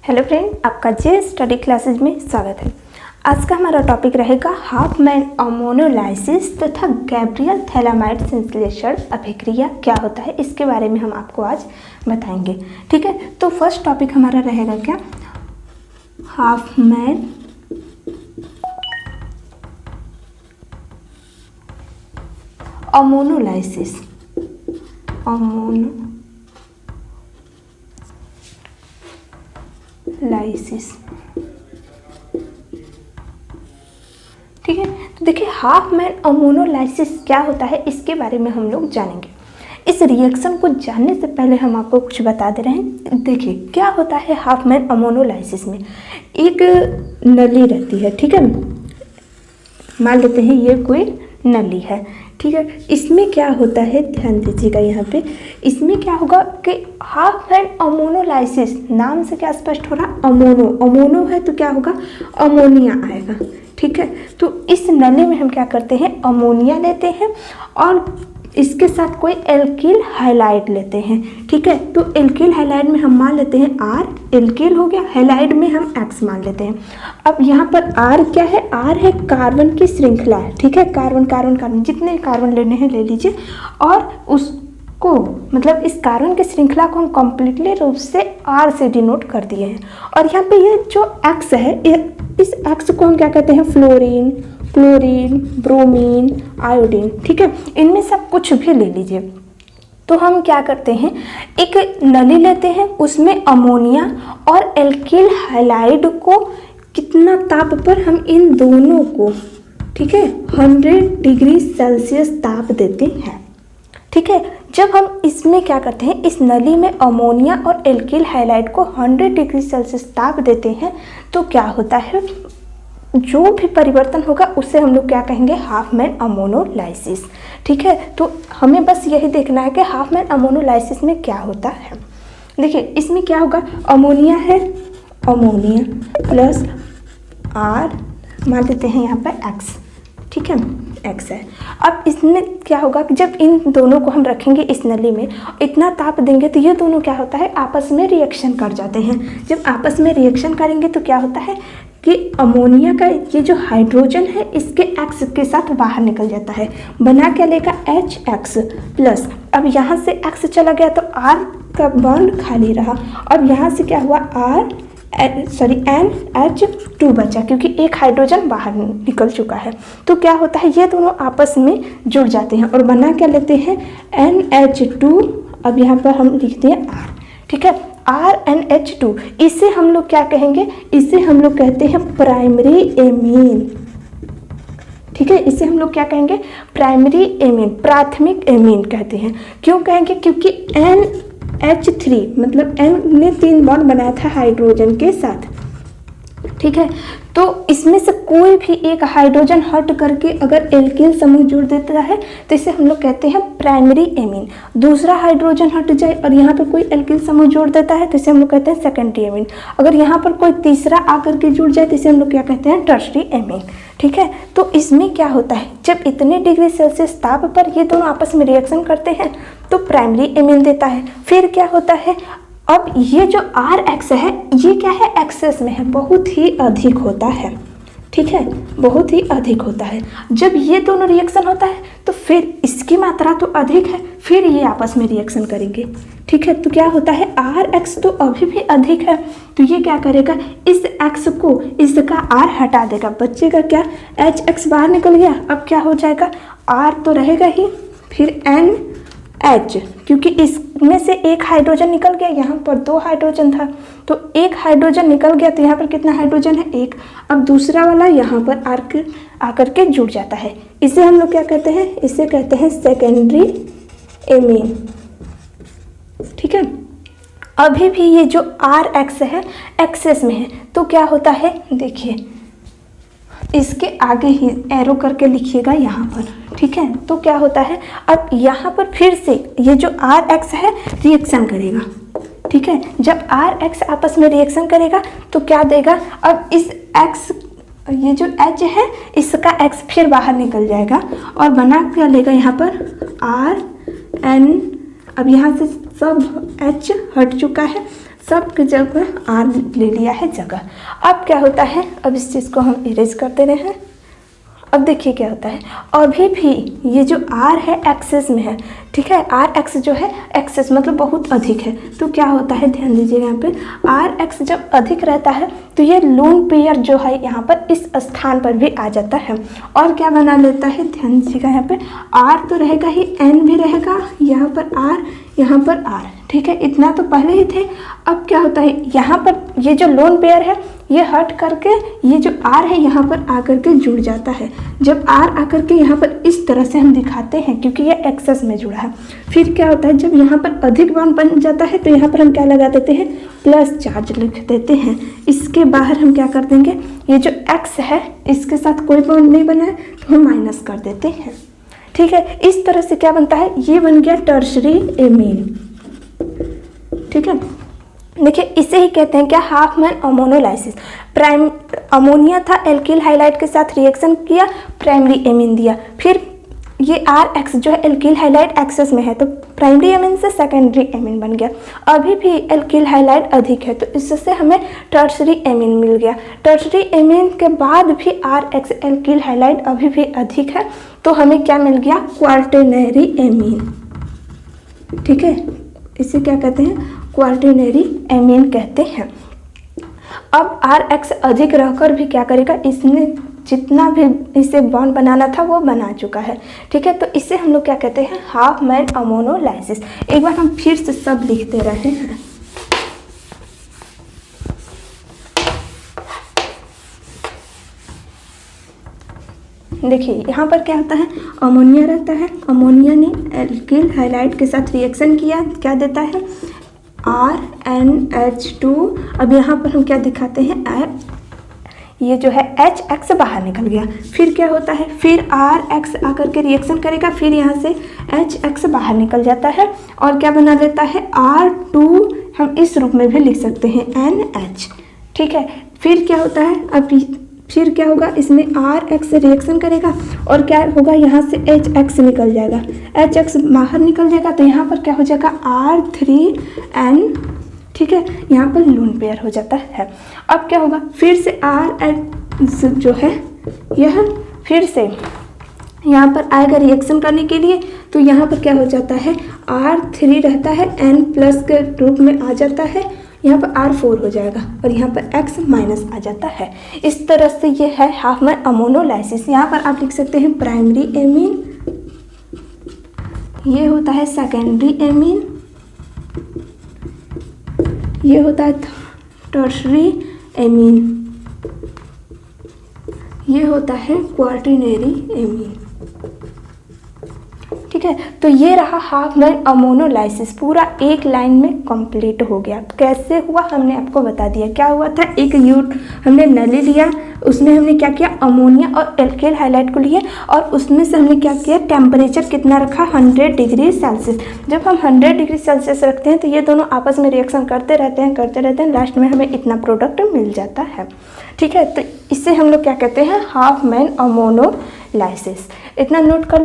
Hello friend, आपका जे study classes में स्वागत है। आज का हमारा टॉपिक रहेगा हाफमैन अमोनोलाइसिस तथा गैब्रियल थैलामाइड संश्लेषण अभिक्रिया क्या होता है, इसके बारे में हम आपको आज बताएंगे। ठीक है, तो फर्स्ट टॉपिक हमारा रहेगा क्या, हाफमैन अमोनोलाइसिस। ठीक है, तो देखिए हाफमैन अमोनोलाइसिस क्या होता है, इसके बारे में हम लोग जानेंगे। इस रिएक्शन को जानने से पहले हम आपको कुछ बता दे रहे हैं। देखिए क्या होता है हाफमैन अमोनोलाइसिस में, एक नली रहती है। ठीक है, मान लेते हैं ये कोई नली है। ठीक है, इसमें क्या होता है, ध्यान दीजिएगा यहाँ पे, इसमें क्या होगा कि हाफमैन अमोनोलाइसिस नाम से क्या स्पष्ट हो रहा, अमोनो है तो क्या होगा, अमोनिया आएगा। ठीक है, तो इस नली में हम क्या करते हैं, अमोनिया लेते हैं और इसके साथ कोई एल्किल हाइलाइड लेते हैं। ठीक है, तो एल्किल हाइलाइड में हम मान लेते हैं R, एल्किल हो गया, हाइलाइड में हम X मान लेते हैं। अब यहाँ पर R क्या है, R है कार्बन की श्रृंखला है। ठीक है, कार्बन जितने कार्बन लेने हैं ले लीजिए, और उसको मतलब इस कार्बन की श्रृंखला को हम कम्प्लीटली रूप से R से डिनोट कर दिए हैं। और यहाँ पे ये जो X है, इस X को हम क्या कहते हैं, फ्लोरीन, क्लोरीन, ब्रोमीन, आयोडीन। ठीक है, इनमें सब कुछ भी ले लीजिए। तो हम क्या करते हैं, एक नली लेते हैं, उसमें अमोनिया और एल्किल हाइलाइड को कितना ताप पर हम इन दोनों को, ठीक है, 100 डिग्री सेल्सियस ताप देते हैं। ठीक है, जब हम इसमें क्या करते हैं, इस नली में अमोनिया और एल्किल हाइलाइड को 100 डिग्री सेल्सियस ताप देते हैं, तो क्या होता है, जो भी परिवर्तन होगा उसे हम लोग क्या कहेंगे, हाफमैन अमोनोलाइसिस। ठीक है, तो हमें बस यही देखना है कि हाफमैन अमोनोलाइसिस में क्या होता है। देखिए इसमें क्या होगा, अमोनिया है, अमोनिया प्लस R, मान लेते हैं यहाँ पर X। ठीक है, X है। अब इसमें क्या होगा कि जब इन दोनों को हम रखेंगे इस नली में, इतना ताप देंगे तो ये दोनों क्या होता है, आपस में रिएक्शन कर जाते हैं। जब आपस में रिएक्शन करेंगे तो क्या होता है कि अमोनिया का ये जो हाइड्रोजन है इसके X के साथ बाहर निकल जाता है, बना क्या लेगा, HX प्लस। अब यहाँ से X चला गया तो R का बॉन्ड खाली रहा, और यहाँ से क्या हुआ, NH2 बचा, क्योंकि एक हाइड्रोजन बाहर निकल चुका है। तो क्या होता है, ये दोनों आपस में जुड़ जाते हैं और बना क्या लेते हैं, NH2। अब यहाँ पर हम लिखते हैं R। ठीक है, RNH2, इसे हम लोग क्या कहेंगे, इसे हम लोग कहते हैं प्राइमरी एमीन। ठीक है, इसे हम लोग क्या कहेंगे, प्राइमरी एमीन, प्राथमिक एमीन कहते हैं। क्यों कहेंगे, क्योंकि NH3 मतलब N ने 3 बॉन्ड बनाया था हाइड्रोजन के साथ। ठीक है, तो इसमें से कोई भी एक हाइड्रोजन हट करके अगर एल्किल समूह जोड़ देता है तो इसे हम लोग कहते हैं प्राइमरी एमीन। दूसरा हाइड्रोजन हट जाए और यहाँ पर कोई एल्किल समूह जोड़ देता है तो इसे हम लोग कहते हैं सेकेंडरी एमीन। अगर यहाँ पर कोई तीसरा आकर के जुड़ जाए तो इसे हम लोग क्या कहते हैं, टर्शरी एमीन। ठीक है, तो इसमें क्या होता है, जब इतने डिग्री सेल्सियस ताप पर ये दोनों आपस में रिएक्शन करते हैं तो प्राइमरी एमीन देता है। फिर क्या होता है, अब ये जो RX है ये क्या है, एक्सेस में है, बहुत ही अधिक होता है। ठीक है, बहुत ही अधिक होता है। जब ये दोनों रिएक्शन होता है तो फिर इसकी मात्रा तो अधिक है, फिर ये आपस में रिएक्शन करेंगे। ठीक है, तो क्या होता है, RX तो अभी भी अधिक है, तो ये क्या करेगा, इस X को इसका R हटा देगा, बचेगा क्या, HX बाहर निकल गया। अब क्या हो जाएगा, R तो रहेगा ही, फिर NH, क्योंकि इसमें से एक हाइड्रोजन निकल गया, यहाँ पर 2 हाइड्रोजन था तो एक हाइड्रोजन निकल गया, तो यहाँ पर कितना हाइड्रोजन है, 1। अब दूसरा वाला यहाँ पर आकर के जुड़ जाता है, इसे हम लोग क्या कहते हैं, इसे कहते हैं सेकेंडरी एमीन। ठीक है, अभी भी ये जो RX है एक्सेस में है, तो क्या होता है, देखिए इसके आगे ही एरो करके लिखिएगा यहाँ पर। ठीक है, तो क्या होता है, अब यहाँ पर फिर से ये जो RX है रिएक्शन करेगा। ठीक है, जब RX आपस में रिएक्शन करेगा तो क्या देगा, अब इस X, ये जो H है इसका X फिर बाहर निकल जाएगा और बना क्या लेगा यहाँ पर RN। अब यहाँ से सब H हट चुका है, सब की जगह R ले लिया है जगह। अब क्या होता है, अब इस चीज़ को हम इरेज कर दे रहे हैं। अब देखिए क्या होता है, अभी भी ये जो R है एक्सेस में है, ठीक है। RX जो है एक्सेस मतलब बहुत अधिक है, तो क्या होता है ध्यान दीजिएगा यहाँ पे, RX जब अधिक रहता है तो ये लोन पेयर जो है यहाँ पर इस स्थान पर भी आ जाता है और क्या बना लेता है, ध्यान दीजिएगा यहाँ पे R तो रहेगा ही, N भी रहेगा, यहाँ पर R, यहाँ पर R, ठीक है। इतना तो पहले ही थे। अब क्या होता है, यहाँ पर ये जो लोन पेयर है ये हट करके ये जो R है यहाँ पर आकर के जुड़ जाता है। जब R आकर के यहाँ पर इस तरह से हम दिखाते हैं क्योंकि ये एक्सेस में जुड़ा है, फिर क्या होता है जब यहाँ पर अधिक बॉन्ड बन जाता है तो यहाँ पर हम क्या लगा देते हैं, प्लस चार्ज लिख देते हैं। इसके बाहर हम क्या कर देंगे, ये जो X है इसके साथ कोई बॉन्ड नहीं बना है तो हम माइनस कर देते हैं, ठीक है। इस तरह से क्या बनता है, ये बन गया टर्शरी एमीन, ठीक है। देखिए इसे ही कहते हैं क्या, half man ammonolysis. Prime ammonia था, एल्किल हाइलाइट के साथ रिएक्शन किया, प्राइमरी एमीन दिया, फिर ये RX जो है एल्किल हाइलाइट एक्सेस में है तो प्राइमरी एमीन से सेकेंडरी एमीन बन गया। अभी भी एल्किल हाइलाइट अधिक है तो इससे हमें टर्शरी एमीन मिल गया। टर्शरी एमीन के बाद भी RX एल्किल हाइलाइट अभी भी अधिक है तो हमें क्या मिल गया, क्वार्टेनरी एमीन, ठीक है। इसे क्या कहते हैं, क्वार्टेनरी एमीन कहते हैं। अब RX अधिक रहकर भी क्या करेगा, इसने जितना भी इसे बॉन्ड बनाना था वो बना चुका है, ठीक है। तो इसे हम लोग क्या कहते हैं, हाफ मैन अमोनोलाइसिस। एक बार हम फिर से सब लिखते रहे हैं। देखिए यहाँ पर क्या होता है, अमोनिया रहता है, अमोनिया ने एल्किल हाइलाइट के साथ रिएक्शन किया, क्या देता है RNH2। अब यहाँ पर हम क्या दिखाते हैं, ये जो है HX बाहर निकल गया, फिर क्या होता है, फिर RX आकर के रिएक्शन करेगा, फिर यहाँ से HX बाहर निकल जाता है और क्या बना लेता है R2, हम इस रूप में भी लिख सकते हैं NH, ठीक है। फिर क्या होता है, अब फिर क्या होगा, इसमें RX से रिएक्शन करेगा और क्या होगा, यहाँ से HX निकल जाएगा, HX बाहर निकल जाएगा तो यहाँ पर क्या हो जाएगा R3N, ठीक है। यहाँ पर लोन पेयर हो जाता है। अब क्या होगा, फिर से RX जो है यह फिर से यहाँ पर आएगा रिएक्शन करने के लिए तो यहाँ पर क्या हो जाता है, R3 रहता है, N प्लस के रूप में आ जाता है, यहाँ पर R4 हो जाएगा और यहाँ पर X माइनस आ जाता है। इस तरह से ये है हाफ मैन अमोनोलाइसिस। यहाँ पर आप लिख सकते हैं प्राइमरी एमीन, ये होता है सेकेंडरी एमीन, ये होता है टर्शरी एमीन, ये होता है क्वार्टेनरी एमीन, ठीक है। तो ये रहा हाफ मैन अमोनोलाइसिस, पूरा एक लाइन में कंप्लीट हो गया। कैसे हुआ हमने आपको बता दिया। क्या हुआ था, एक हमने नली लिया, उसमें हमने क्या किया, अमोनिया और एल्किल हाइलाइट को लिए और उसमें से हमने क्या किया, टेम्परेचर कितना रखा, 100 डिग्री सेल्सियस। जब हम 100 डिग्री सेल्सियस रखते हैं तो ये दोनों आपस में रिएक्शन करते रहते हैं, लास्ट में हमें इतना प्रोडक्ट मिल जाता है, ठीक है। तो इससे हम लोग क्या कहते हैं, हाफ मैन अमोनोलाइसिस। इतना नोट कर